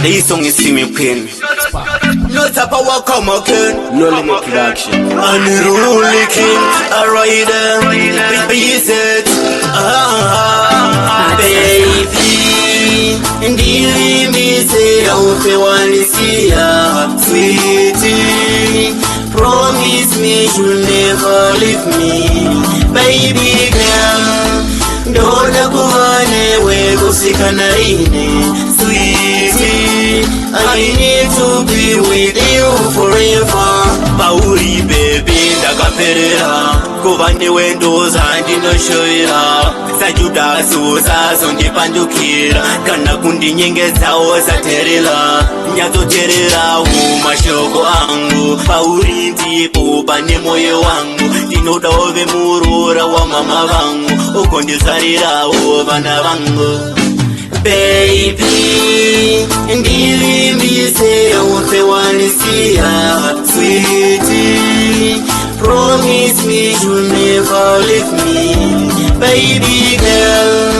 This song is see me pain. No tap of what come again. No limit production. Unruly king, a rider, be it. Baby, indeed, me say, oh, if you want to see ya, sweetie, promise me you'll never leave me, baby girl. Don't go anywhere, go see Canarine, sweetie. I need to be with you forever. Pauri baby, ndakaperera kuvande windows andinoshowera sajuda suza zondipandukira kana kundinyengedzawo zaterera nyatsotererawo mashoko angu pauri ndipo pane moyo wangu ndinoda ove murora wa mama vangu ukondizarirawo vana vangu. Baby, ndilimbise ufe wanisiya, sweetie, promise me you'll never leave me, baby girl.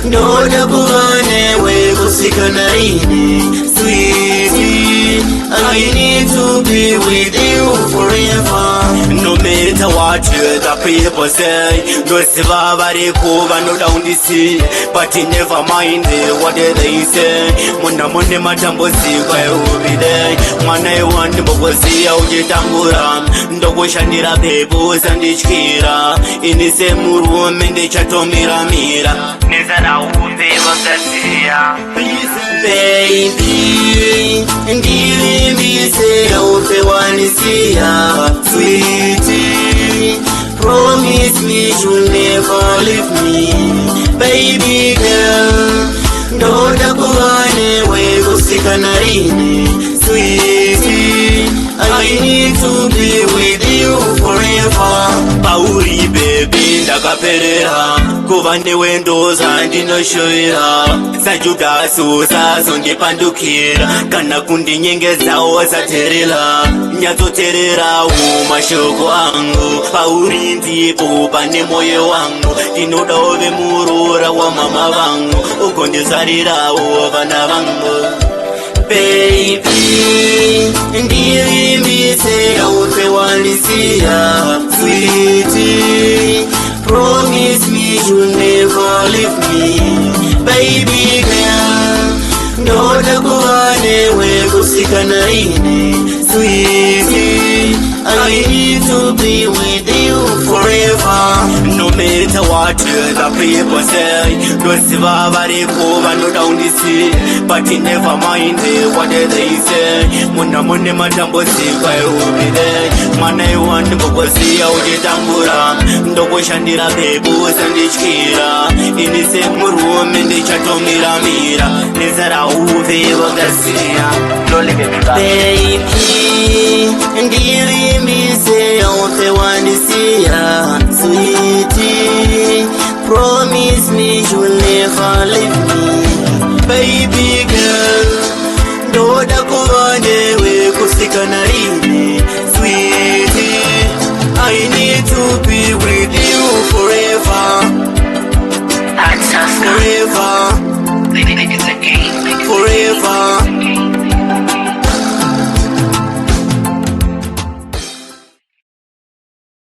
Ndoda kuvane wego sikanarine, sweetie, I need to be with you forever. No matter what the people say, no siva variko vanoda undisi, but never mind what they say. Muna mune matamboziko everyday, mwana iwandi mbogoziya ujitambura, ndogoshandira bebo sandichkira, inise murume ndichatomira mira, nizara uve vakasiya. Baby, ndilimbise ufe wanisiya, sweetie, promise me you'll never leave me, baby girl. Ndoda kuvane wego sikanarine, sweetie, I need to be with you forever. Pauri baby, ndakaperera kuvane windows andinoshowera sajuda suza zondipandukira kana kundinyengedzawo zaterera nyatsotererawo mashoko angu pauri ndipo pane moyo wangu ndinoda ove murora wa mama vangu ukondizarirawo vana vangu. Baby, ndilimbise ufe wanisiya, sweetie, promise me you'll never leave me, baby girl. Ndoda kuvane wego sikanarine, sweetie, I need to be with you forever. No matter what the people say, no siva variko vanoda undisi, but never mind what they say. Muna mune matamboziko everyday, mwana iwandi mbogoziya ujitambura, ndogoshandira bebo sandichkira, inise murume ndichatomira mira, nizara uve vakasiya. Baby, ndilimbise ufe wanisiya, sweetie,